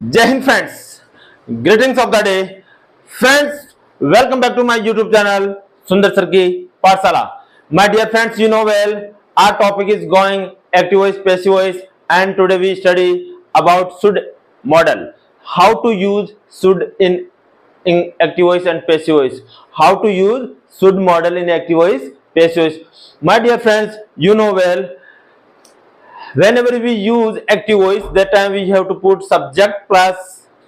जय हिंद friends, greetings of the day friends, welcome back to my YouTube channel Sundar sir की पाठशाला। My dear friends, you know well our topic is going active voice, passive voice, and today we study about should model, how to use should in active voice and passive voice, how to use should model in active voice, passive voice. My dear friends, you know well, whenever we use active voice, that time we have to put subject plus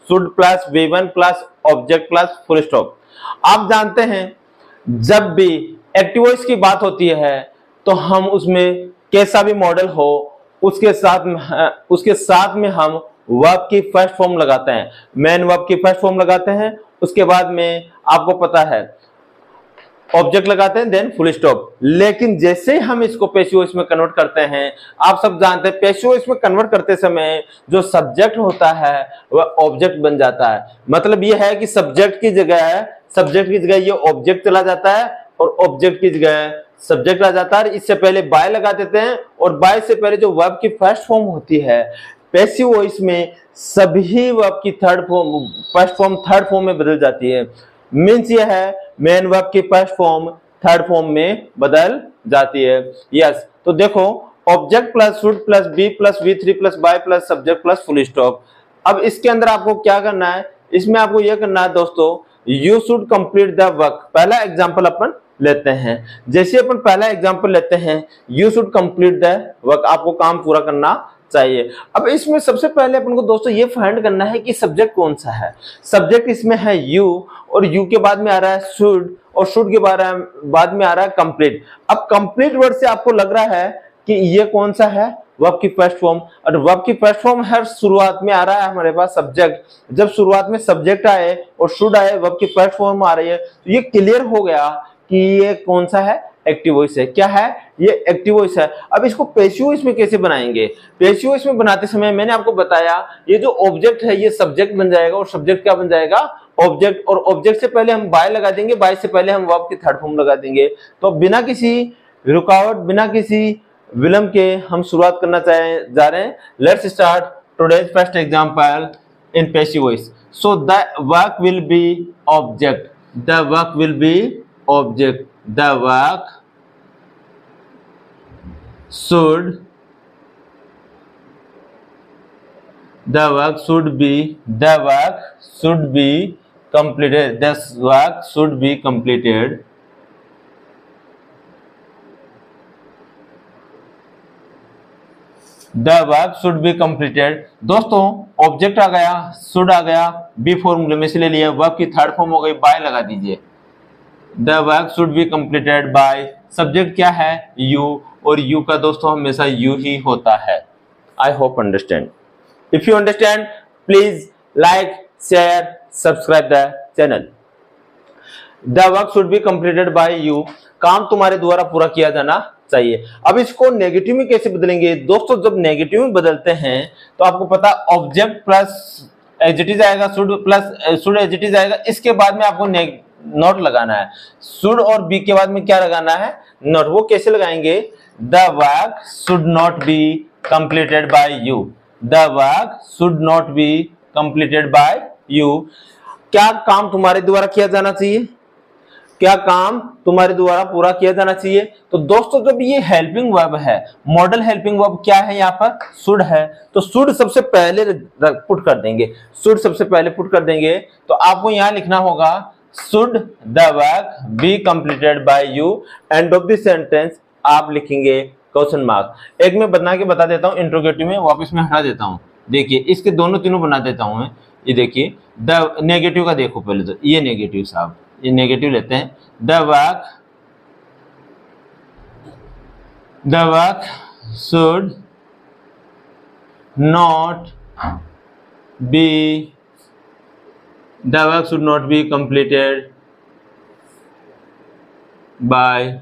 should plus v1 plus object plus full stop. आप जानते हैं जब भी active voice की बात होती है तो हम उसमें कैसा भी मॉडल हो उसके साथ में हम वर्ब की फर्स्ट फॉर्म लगाते हैं, मेन वर्ब की फर्स्ट फॉर्म लगाते हैं। उसके बाद में आपको पता है ऑब्जेक्ट लगाते हैं, देन फुल स्टॉप। लेकिन जैसे हम इसको पैसिव वॉइस में कन्वर्ट करते हैं, आप सब जानते हैं पैसिव वॉइस में कन्वर्ट करते समय जो सब्जेक्ट होता है वह ऑब्जेक्ट बन जाता है। मतलब यह है कि सब्जेक्ट की जगह ये ऑब्जेक्ट चला जाता है और ऑब्जेक्ट की जगह सब्जेक्ट आ जाता है। इससे पहले बाय लगा देते हैं और बाय से पहले जो वर्ब की फर्स्ट फॉर्म होती है पैसिव वॉइस में, सभी वर्ब की फर्स्ट फॉर्म थर्ड फॉर्म में बदल जाती है। मीन्स ये है मेन वर्ब की फर्स्ट फॉर्म थर्ड फॉर्म में बदल जाती है। यस, तो देखो object plus should plus be plus v3 plus by plus subject plus full stop. अब इसके अंदर आपको क्या करना है, इसमें आपको यह करना है दोस्तों, you should complete the work. पहला एग्जांपल अपन लेते हैं। जैसे अपन पहला एग्जांपल लेते हैं, you should complete the work, आपको काम पूरा करना चाहिए। अब इसमें सबसे पहले अपन को दोस्तों ये फाइंड करना है कि सब्जेक्ट कौन सा है। सब्जेक्ट इसमें है यू और यू के बाद में आ रहा है शुड और शुड के बाद में आ रहा है कंप्लीट। अब कंप्लीट वर्ड से आपको लग रहा है कि ये कौन सा है, वर्ब की फर्स्ट फॉर्म। और वर्ब की फर्स्ट फॉर्म हर शुरुआत में आ रहा है हमारे पास सब्जेक्ट। जब शुरुआत में सब्जेक्ट आए और शुड आए, वर्ब की फर्स्ट फॉर्म आ रही है, तो ये क्लियर हो गया कि ये कौन सा है, एक्टिव वॉइस है। क्या है ये, एक्टिव वॉइस है। अब इसको पैसिव वॉइस में कैसे बनाएंगे? पैसिव वॉइस में बनाते समय मैंने आपको बताया ये जो ऑब्जेक्ट है ये सब्जेक्ट बन जाएगा और सब्जेक्ट क्या बन जाएगा, ऑब्जेक्ट। और ऑब्जेक्ट से पहले हम बाय लगा देंगे, बाय से पहले हम वर्ब की थर्ड फॉर्म लगा देंगे। तो बिना किसी रुकावट, बिना किसी विलंब के हम शुरुआत करना जा रहे हैं। Let's start today's first example in passive voice. So the work will be object, the work will be object, the work should be completed, this work should be completed the work should be completed। दोस्तों object आ गया, should आ गया, B फॉर्मूले में से ले लिया, verb की third form हो गई, बाय लगा दीजिए। The work should be completed by, subject क्या है, you, और you का दोस्तों हमेशा you ही होता है। I hope understand. If you understand, please like, share, subscribe the channel. The work should be completed by you, काम तुम्हारे द्वारा पूरा किया जाना चाहिए। अब इसको नेगेटिव में कैसे बदलेंगे दोस्तों? जब नेगेटिव में बदलते हैं तो आपको पता ऑब्जेक्ट प्लस एडजेक्टिव आएगा, शुड एडजेक्टिव आएगा, इसके बाद में आपको नॉट लगाना है। शुड और बी के बाद में क्या लगाना है, नॉट। वो कैसे लगाएंगे? The work should not be completed by you, the work should not be completed by you. क्या काम तुम्हारे द्वारा किया जाना चाहिए, क्या काम तुम्हारे द्वारा पूरा किया जाना चाहिए। तो दोस्तों जब ये हेल्पिंग वर्ब है, मॉडल हेल्पिंग वर्ब क्या है, यहाँ पर शुड है, तो शुड सबसे पहले पुट कर देंगे, शुड सबसे पहले पुट कर देंगे। तो आपको यहाँ लिखना होगा should the work be completed by you, end of the sentence आप लिखेंगे क्वेश्चन मार्क। एक मैं बना के बता देता हूँ, इंट्रोगेटिव में वापस में हटा देता हूँ। देखिए इसके दोनों तीनों बना देता हूँ मैं। ये देखिए द नेगेटिव का देखो पहले, तो ये नेगेटिव साहब, ये नेगेटिव लेते हैं। The work should not be, the work should not be completed by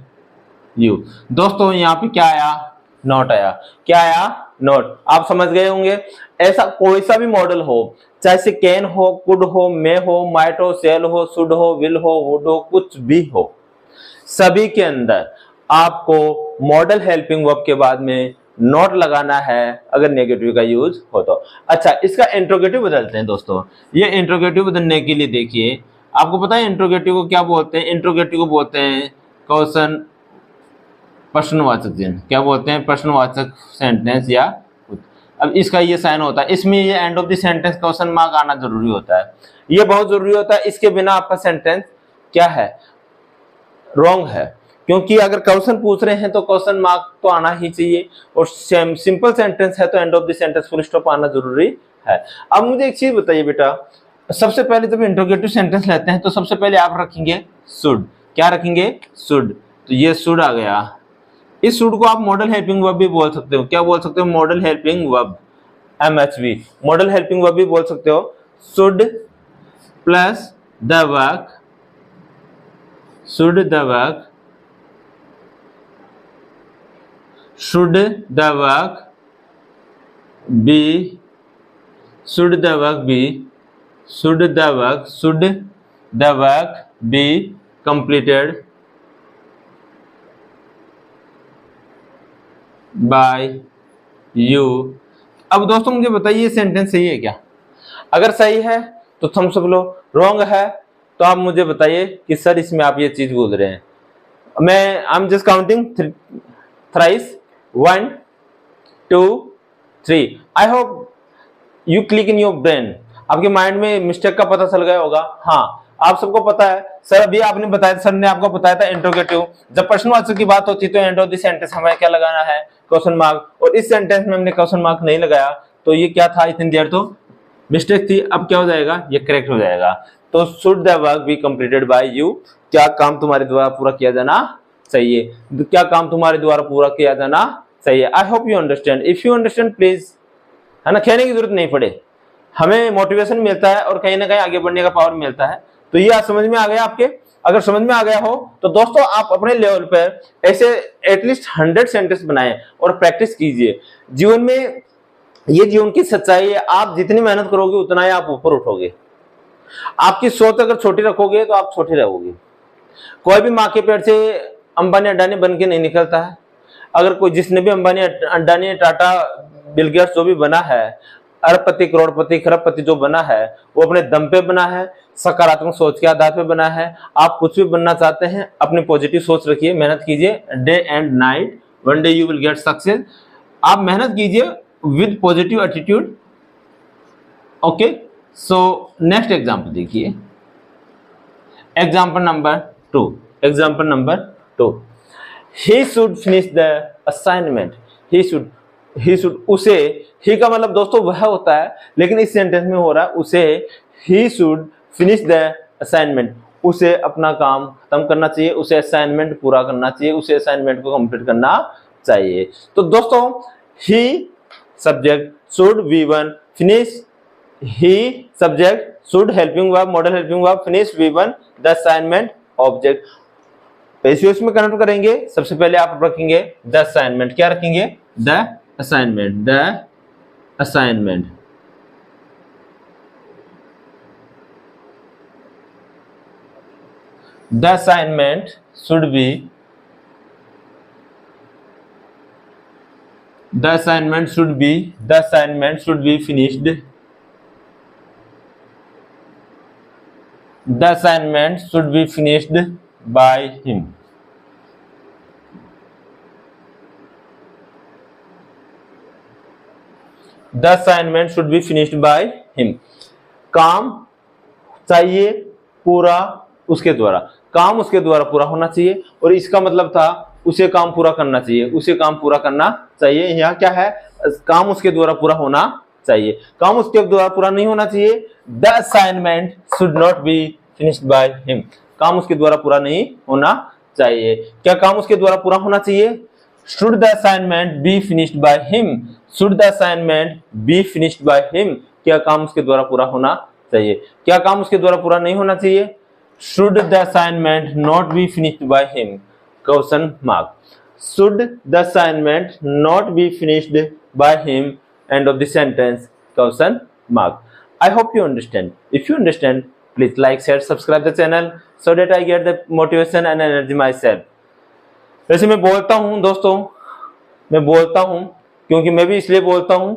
you। दोस्तों यहाँ पे क्या आया, नॉट आया। क्या आया, नॉट। आप समझ गए होंगे। ऐसा कोई सा भी मॉडल हो, चाहे से कैन हो, कुड हो, मे हो, माइट हो, सेल हो, शुड हो, विल हो, वुड हो, कुछ भी हो, सभी के अंदर आपको मॉडल हेल्पिंग वर्ब के बाद में नॉट लगाना है अगर नेगेटिव का यूज हो तो। अच्छा, इसका इंट्रोगेटिव बदलते हैं दोस्तों। ये इंट्रोगेटिव बदलने के लिए देखिए, आपको पता है इंट्रोगेटिव को क्या बोलते हैं? इंट्रोगेटिव को बोलते हैं क्वेश्चन प्रश्नवाचक चिन्ह। क्या बोलते हैं? प्रश्नवाचक सेंटेंस या। अब इसका ये साइन होता है, इसमें ये end of the sentence question mark आना जरूरी होता है। ये बहुत जरूरी होता है, इसके बिना आपका सेंटेंस क्या है? रॉन्ग है। क्योंकि अगर क्वेश्चन पूछ रहे हैं तो क्वेश्चन मार्क तो आना ही चाहिए, और सिंपल सेंटेंस है तो end of the sentence full stop आना जरूरी है। अब मुझे एक चीज बताइए बेटा, सबसे पहले जब इंट्रोगेटिव सेंटेंस लेते हैं तो सबसे पहले आप रखेंगे शुड। क्या रखेंगे? शुड। तो ये शुड आ गया। इस शुड को आप मॉडल हेल्पिंग वर्ब भी बोल सकते हो। क्या बोल सकते हो? Model helping verb, MHV। Model helping verb भी बोल सकते हो। Should plus the work, should the work, should the work be, should the work be, should the work be completed by you। अब दोस्तों मुझे बताइए ये सेंटेंस सही है क्या? अगर सही है तो थम्स अप लो, रॉन्ग है तो आप मुझे बताइए कि सर इसमें आप ये चीज बोल रहे हैं। मैं I am just counting thrice, 1 2 3। I hope you click in your brain. आपके माइंड में मिस्टेक का पता चल गया होगा। हाँ, आप सबको पता है। सर अभी आपने बताया, सर ने आपको बताया था इंट्रोगेटिव, जब प्रश्नवाचक की बात होती तो एंड ऑफ द सेंटेंस हमें क्या लगाना है? Question mark. और इस सेंटेंस में हमने क्वेश्चन मार्क नहीं लगाया, तो ये क्या था? इतनी देर तो मिस्टेक थी। अब क्या हो जाएगा? ये करेक्ट हो जाएगा। तो should the work be completed by you, क्या काम तुम्हारे द्वारा पूरा किया जाना चाहिए? क्या काम तुम्हारे द्वारा पूरा किया जाना चाहिए? I hope you understand. If you understand please, है ना, कहने की जरूरत नहीं पड़े, हमें मोटिवेशन मिलता है और कहीं ना कहीं आगे बढ़ने का पावर मिलता है। तो ये आज समझ में आ गया आपके? अगर समझ में आ गया हो तो दोस्तों आप अपने लेवल पर ऐसे एटलीस्ट 100 सेंटेंस बनाएं और प्रैक्टिस कीजिए। जीवन में ये जीवन की सच्चाई है, आप जितनी मेहनत करोगे उतना ही आप ऊपर उठोगे। आपकी सोच अगर छोटी रखोगे तो आप छोटे रहोगे। कोई भी माँ के पेट से अंबानी अडानी बन के नहीं निकलता है। अगर कोई, जिसने भी अंबानी अडानी टाटा बिल गेट्स जो भी बना है, अरबपति करोड़पति खरबपति जो बना है, वो अपने दम पे बना है, सकारात्मक सोच के आधार पे बना है। आप कुछ भी बनना चाहते हैं, अपनी पॉजिटिव सोच रखिए, मेहनत कीजिए day and night, one day you will get success. आप मेहनत कीजिए with positive attitude. Okay, so next example देखिए, example number 2। Example number 2, he should finish the assignment। he should, उसे, he का मतलब दोस्तों वह होता है, लेकिन इस सेंटेंस में हो रहा है उसे। he should finish the assignment, उसे अपना काम खत्म करना चाहिए, उसे असाइनमेंट पूरा करना चाहिए, उसे असाइनमेंट को कंप्लीट करना चाहिए। तो दोस्तों he subject, should V1, finish he subject, should helping verb, model helping verb, finish V1, the assignment object। पेशियोस में कनेक्ट करेंगे। सबसे पहले आप रखेंगे द असाइनमेंट। क्या रखेंगे? The assignment, the assignment. The assignment should be, the assignment should be, the assignment should be finished, the assignment should be finished by him। the assignment should be finished by him। काम चाहिए पूरा उसके द्वारा, काम उसके द्वारा पूरा होना चाहिए। और इसका मतलब था उसे काम पूरा करना चाहिए, उसे काम पूरा करना चाहिए। यहाँ क्या है? काम उसके द्वारा पूरा होना चाहिए, काम उसके द्वारा पूरा नहीं होना चाहिए। The assignment should not be finished by him, काम उसके द्वारा पूरा नहीं होना चाहिए। क्या काम उसके द्वारा पूरा होना चाहिए? Should the assignment be finished by him, should the assignment be finished by him, क्या काम उसके द्वारा पूरा होना चाहिए? क्या काम उसके द्वारा पूरा नहीं होना चाहिए? Should the assignment not be finished by him, question mark. Should the assignment not be finished by him, end of the sentence, question mark। I hope you understand। If you understand, please like, share, subscribe the channel so that I get the motivation and energy myself। वैसे मैं बोलता हूँ दोस्तों, मैं बोलता हूँ क्योंकि मैं भी इसलिए बोलता हूं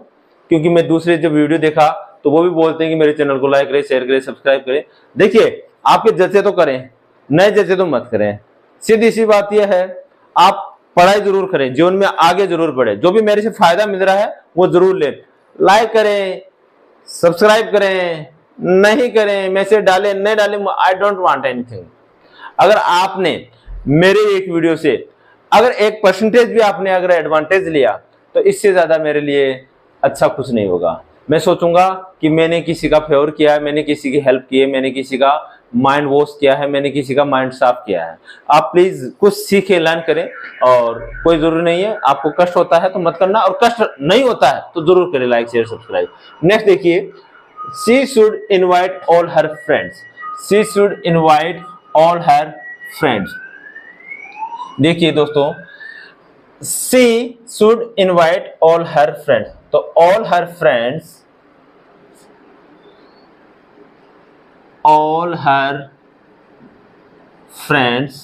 क्योंकि मैं दूसरे जब वीडियो देखा तो वो भी बोलते हैं कि मेरे चैनल को लाइक करें, शेयर करें, सब्सक्राइब करें। देखिए, आपके जैसे तो करें, नए जैसे तो मत करें। सीधी सी बात यह है, आप पढ़ाई जरूर करें, जीवन में आगे जरूर बढ़े, जो भी मेरे से फायदा मिल रहा है वो जरूर ले। लाइक करें, सब्सक्राइब करें, नहीं करें, मैसेज डालें, नहीं डालें, आई डोंट वांट एनीथिंग। अगर आपने मेरे एक वीडियो से अगर 1% भी आपने अगर एडवांटेज लिया तो इससे ज्यादा मेरे लिए अच्छा कुछ नहीं होगा। मैं सोचूंगा कि मैंने किसी का फेवर किया है, मैंने किसी की हेल्प की है, मैंने किसी का माइंड वॉश किया है, मैंने किसी का माइंड साफ किया है। आप प्लीज कुछ सीखे, लर्न करें। और कोई जरूरी नहीं है, आपको कष्ट होता है तो मत करना, और कष्ट नहीं होता है तो जरूर करें लाइक, शेयर, सब्सक्राइब। नेक्स्ट देखिए, she should invite all her friends. She should invite all her friends. देखिए दोस्तों, she should invite all her friends, तो all her friends, all her friends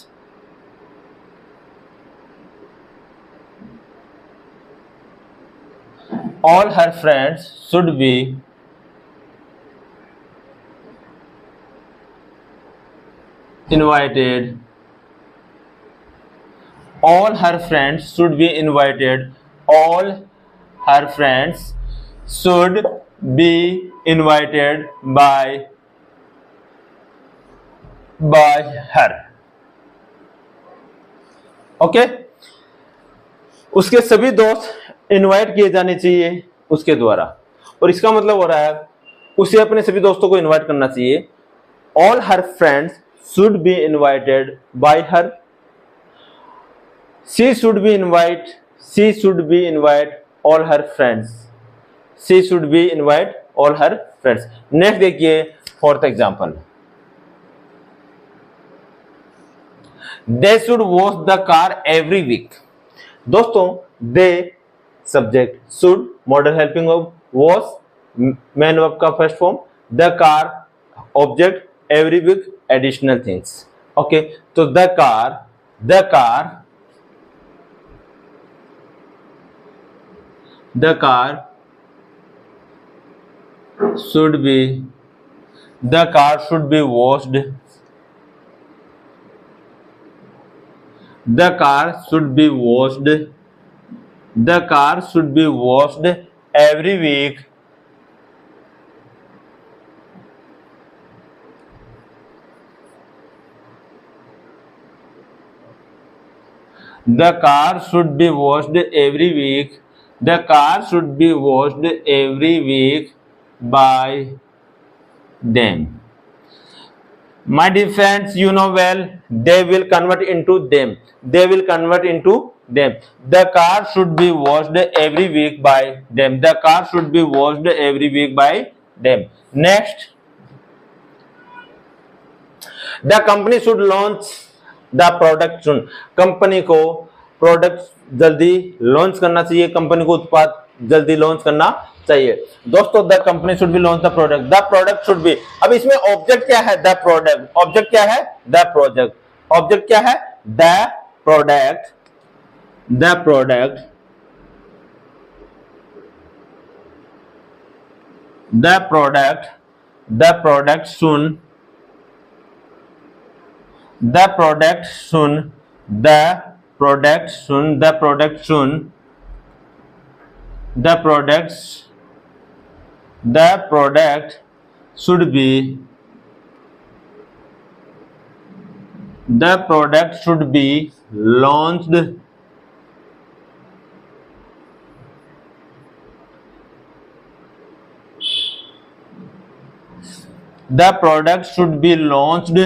all her friends should be invited. All her friends should be invited. All her friends should be invited by her. Okay, उसके सभी दोस्त invite किए जाने चाहिए उसके द्वारा, और इसका मतलब हो रहा है उसे अपने सभी दोस्तों को इनवाइट करना चाहिए। All her friends should be invited by her. She should be invite all her friends. She should be invite all her friends. Next देखिए, fourth example, They should wash the car every week. दोस्तों, they subject, should modal helping of, wash main verb का first form, the car object, every week additional things. Okay, तो the car should be washed. The car should be washed. The car should be washed every week. The car should be washed every week. The car should be washed every week by them. My dear friends, you know well, they will convert into them. They will convert into them. The car should be washed every week by them. The car should be washed every week by them. Next, the company should launch the product soon. Company को product जल्दी launch करना चाहिए, company को उत्पाद जल्दी launch करना चाहिए। दोस्तों, the company should be launch the product. The product should be, अब इसमें ऑब्जेक्ट क्या है? The product. ऑब्जेक्ट क्या है? The project. ऑब्जेक्ट क्या है? The product. The product, the product, the product soon, the product soon, the product soon, the product soon, the product should be, the product should be launched, the product should be launched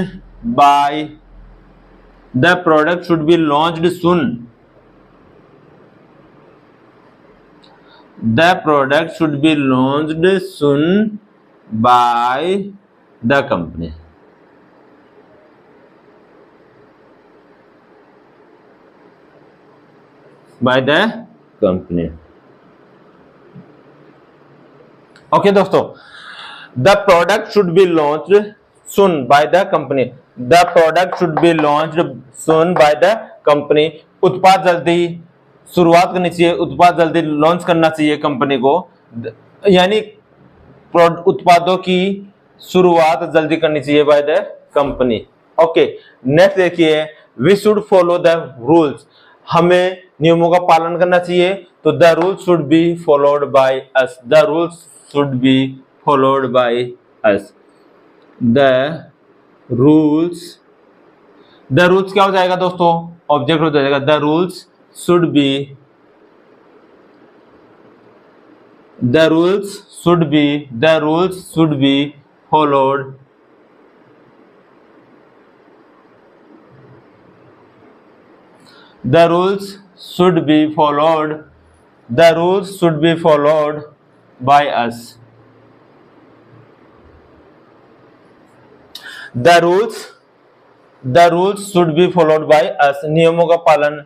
by, the product should be launched soon. The product should be launched soon by the company. By the company. Okay दोस्तों, the product should be launched soon by the company. The product should be launched soon by the company. उत्पाद जल्दी शुरुआत करनी चाहिए, उत्पाद जल्दी launch करना चाहिए कंपनी को, यानी उत्पादों की शुरुआत जल्दी करनी चाहिए by the company. Okay, next देखिए, we should follow the rules, हमें नियमों का पालन करना चाहिए, तो the rules should be followed by us, the rules should be followed by us, the rules क्या हो जाएगा दोस्तों, ऑब्जेक्ट हो जाएगा, the rules should be followed the rules should be followed by us, the rules should be followed by us, नियमों का पालन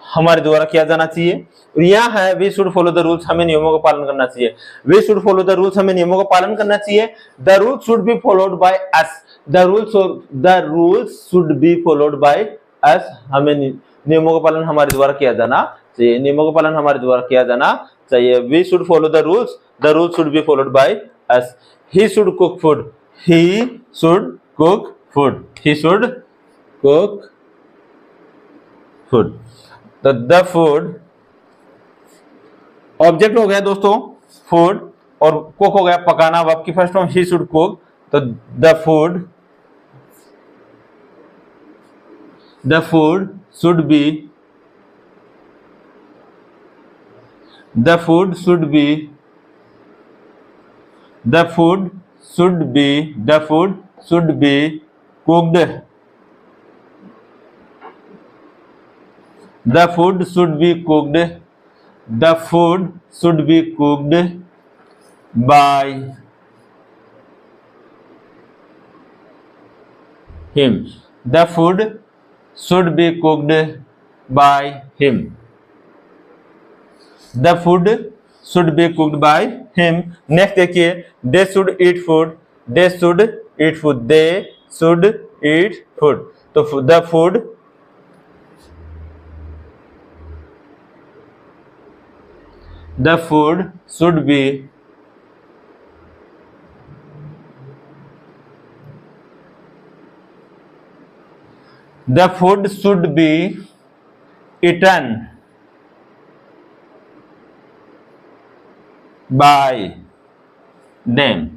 हमारे द्वारा किया जाना चाहिए। और यहाँ है we should follow the rules, हमें नियमों का पालन करना चाहिए, we should follow the rules, हमें नियमों का पालन करना चाहिए, the rules should be followed by us, the rules should be followed by us, हमें नियमों का पालन हमारे द्वारा किया जाना चाहिए, नियमों का पालन हमारे द्वारा किया जाना चाहिए। We should follow the rules should be followed by us, he should cook food, तो द फूड ऑब्जेक्ट हो गया दोस्तों फूड, और कुक हो गया पकाना, वर्ब की first form he should cook, तो the food should be cooked, the food should be cooked by him, the food should be cooked by him, the food should be cooked by him। Next देखिए, they should eat food, तो the food should be eaten by them,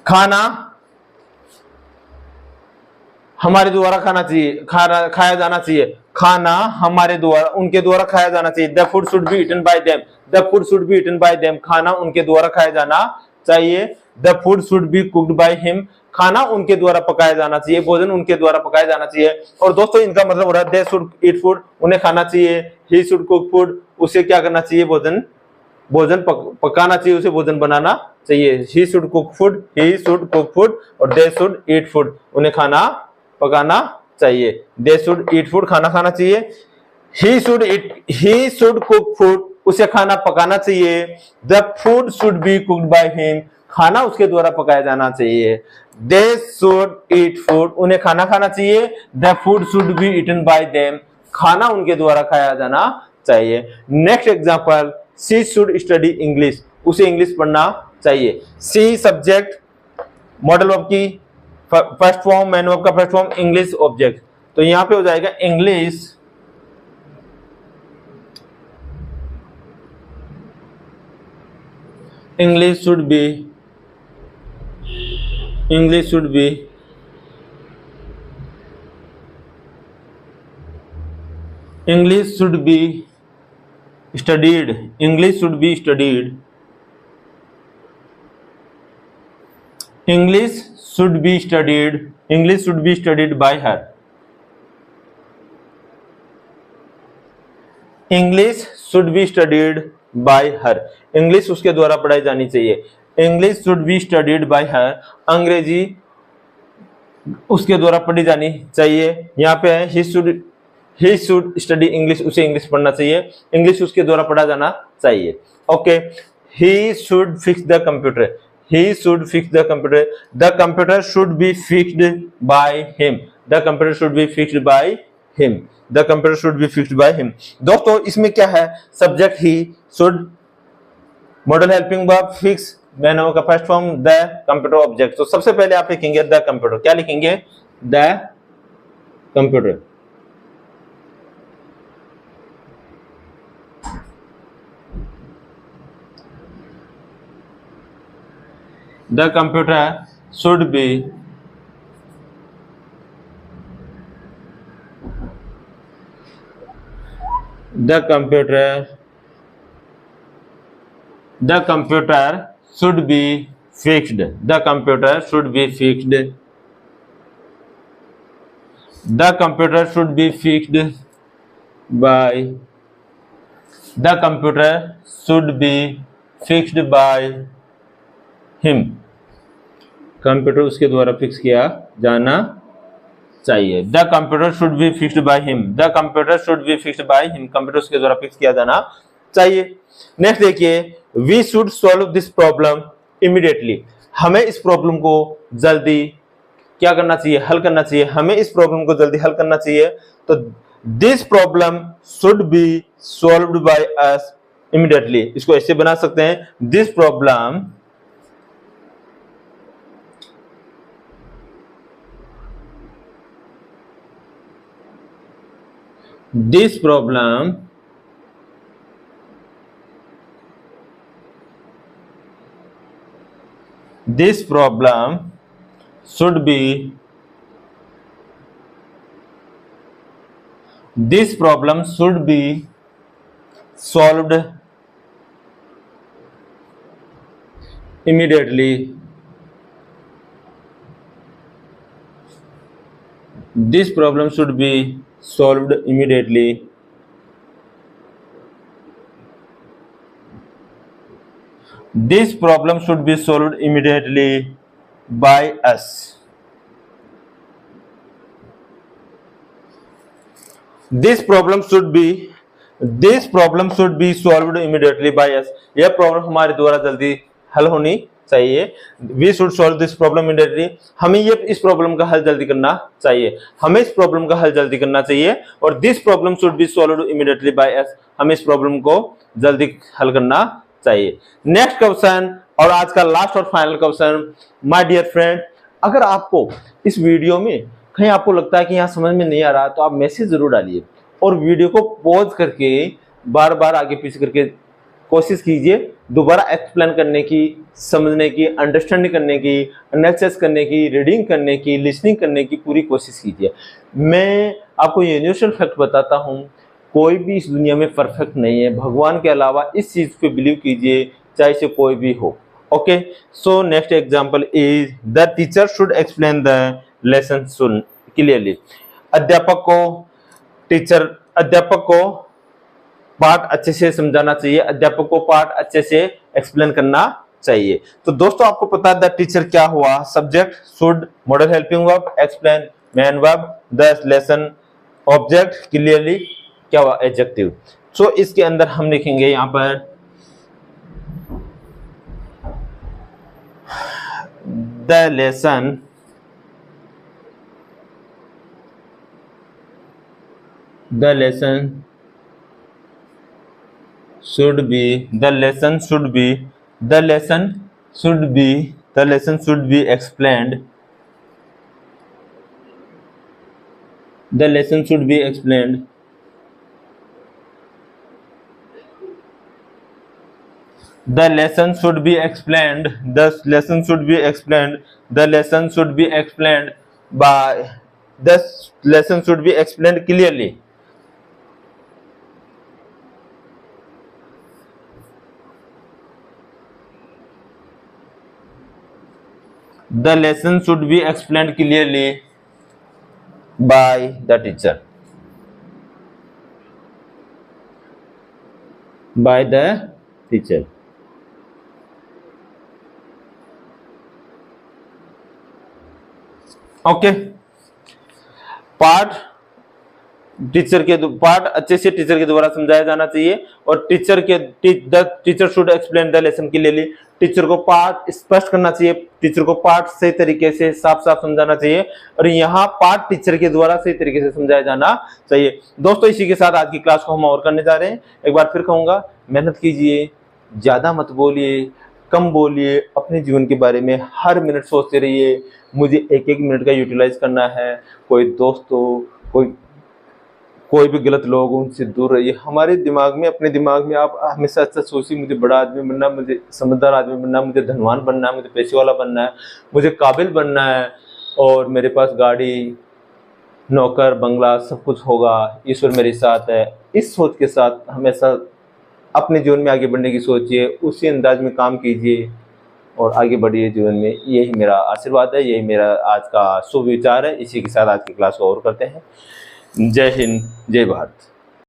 खाना हमारे द्वारा खाया जाना चाहिए, खाना हमारे द्वारा उनके द्वारा खाया जाना चाहिए, the food should be eaten by them, खाना उनके द्वारा खाया जाना चाहिए, the food should be cooked by him, खाना उनके द्वारा पकाया जाना चाहिए, भोजन उनके द्वारा पकाया जाना चाहिए। और दोस्तों इनका मतलब हो रहा है दे शुड ईट फूड, उन्हें खाना चाहिए, ही शुड कुक फूड, उसे क्या करना चाहिए, भोजन पकाना चाहिए, उसे भोजन बनाना चाहिए, ही शुड कुक फूड, और दे शुड ईट फूड, उन्हें खाना पकाना चाहिए, दे शुड ईट फूड, खाना खाना चाहिए, ही शुड कुक फूड, उसे खाना पकाना चाहिए, the food should be cooked by him, खाना उसके द्वारा पकाया जाना चाहिए, दे शुड ईट फूड, उन्हें खाना खाना चाहिए, the food should be eaten by them, खाना उनके द्वारा खाया जाना चाहिए। Next example, she should study English, उसे इंग्लिश पढ़ना चाहिए, शी सब्जेक्ट, मॉडल वर्ब की फर्स्ट फॉर्म, मैन वर्ब का फर्स्ट फॉर्म, इंग्लिश ऑब्जेक्ट, तो यहां पे हो जाएगा English should be studied, English should be studied by her, English should be studied by her, English उसके द्वारा पढ़ाई जानी चाहिए, English should be studied by हर, अंग्रेजी उसके द्वारा पढ़ी जानी चाहिए। यहाँ पे है ही शुड स्टडी इंग्लिश, उसे इंग्लिश पढ़ना चाहिए, इंग्लिश उसके द्वारा पढ़ा जाना चाहिए। Okay, he should fix the computer, the computer should be fixed by him, him. The computer should be fixed by him. दोस्तों इसमें क्या है, subject he, should, modal helping verb, fix, main का first form, the computer object. तो सबसे पहले आप लिखेंगे द कंप्यूटर। क्या लिखेंगे? The computer. The computer should be the computer should be fixed. The computer should be fixed. The computer should be fixed by. The computer should be fixed by him. Computer उसके द्वारा fix किया जाना चाहिए। The computer should be fixed by him. The computer should be fixed by him. Computer उसके द्वारा fix किया जाना चाहिए। नेक्स्ट देखिए, we should solve this problem immediately. हमें इस प्रॉब्लम को जल्दी क्या करना चाहिए? हल करना चाहिए। हमें इस प्रॉब्लम को जल्दी हल करना चाहिए। तो this problem should be solved by us immediately. इसको ऐसे बना सकते हैं, this problem this problem should be solved immediately. This problem should be solved immediately. This problem should be solved immediately by us. This problem should be solved immediately by us. यह problem हमारे द्वारा जल्दी हल होनी चाहिए। We should solve this problem immediately. हमें इस problem का हल जल्दी करना चाहिए। हमें इस प्रॉब्लम का हल जल्दी करना चाहिए। और this problem should be solved immediately by us. हमें इस प्रॉब्लम को जल्दी हल करना चाहिए। नेक्स्ट क्वेश्चन और आज का लास्ट और final question, my dear friend, अगर आपको इस वीडियो में कहीं आपको लगता है कि यहाँ समझ में नहीं आ रहा तो आप मैसेज जरूर डालिए और वीडियो को पॉज करके बार बार आगे पीछे करके कोशिश कीजिए दोबारा एक्सप्लेन करने की, समझने की, अंडरस्टैंडिंग करने की, एनालिसिस करने की, रीडिंग करने की, लिसनिंग करने की पूरी कोशिश कीजिए। मैं आपको यूनिवर्सल फैक्ट बताता हूँ, कोई भी इस दुनिया में परफेक्ट नहीं है। भगवान के अलावा इस चीज़ पे बिलीव कीजिए, चाहे से कोई भी हो। Okay, so next example is the teacher should explain the lesson soon clearly. अध्यापक को पाठ अच्छे से समझाना चाहिए, अध्यापक को पाठ अच्छे से एक्सप्लेन करना चाहिए। तो दोस्तों आपको पता है द टीचर क्या हुआ, subject should, model helping verb explain, main verb, the lesson, object clearly क्या हुआ, एडजेक्टिव। सो इसके अंदर हम लिखेंगे यहाँ पर the lesson should be explained. The lesson should be explained. The lesson should be explained. The lesson should be explained. The lesson should be explained by. The lesson should be explained clearly. The lesson should be explained clearly by the teacher. By the teacher. Okay, पाठ अच्छे से teacher के द्वारा समझाया जाना चाहिए और teacher should explain the lesson clearly. Teacher को पाठ स्पष्ट करना चाहिए, टीचर को पाठ सही तरीके से साफ साफ समझाना चाहिए और यहाँ पाठ टीचर के द्वारा सही तरीके से समझाया जाना चाहिए। दोस्तों इसी के साथ आज की क्लास को हम और करने जा रहे हैं। एक बार फिर कहूँगा, मेहनत कीजिए, ज़्यादा मत बोलिए, कम बोलिए, अपने जीवन के बारे में हर मिनट सोचते रहिए। मुझे एक एक मिनट का यूटिलाइज करना है। कोई दोस्त हो, कोई भी गलत लोग उनसे दूर रहिए। हमारे दिमाग में, अपने दिमाग में आप हमेशा अच्छा सोचिए, मुझे बड़ा आदमी बनना है, मुझे समझदार आदमी बनना है, मुझे धनवान बनना है, मुझे पैसे वाला बनना है, मुझे काबिल बनना है और मेरे पास गाड़ी, नौकर, बंगला सब कुछ होगा, ईश्वर मेरे साथ है। इस सोच के साथ हमेशा अपने जीवन में आगे बढ़ने की सोचिए, उसी अंदाज में काम कीजिए और आगे बढ़िए जीवन में। यही मेरा आशीर्वाद है, यही मेरा आज का शुभ विचार है। इसी के साथ आज की क्लास को और करते हैं। जय हिंद, जय भारत।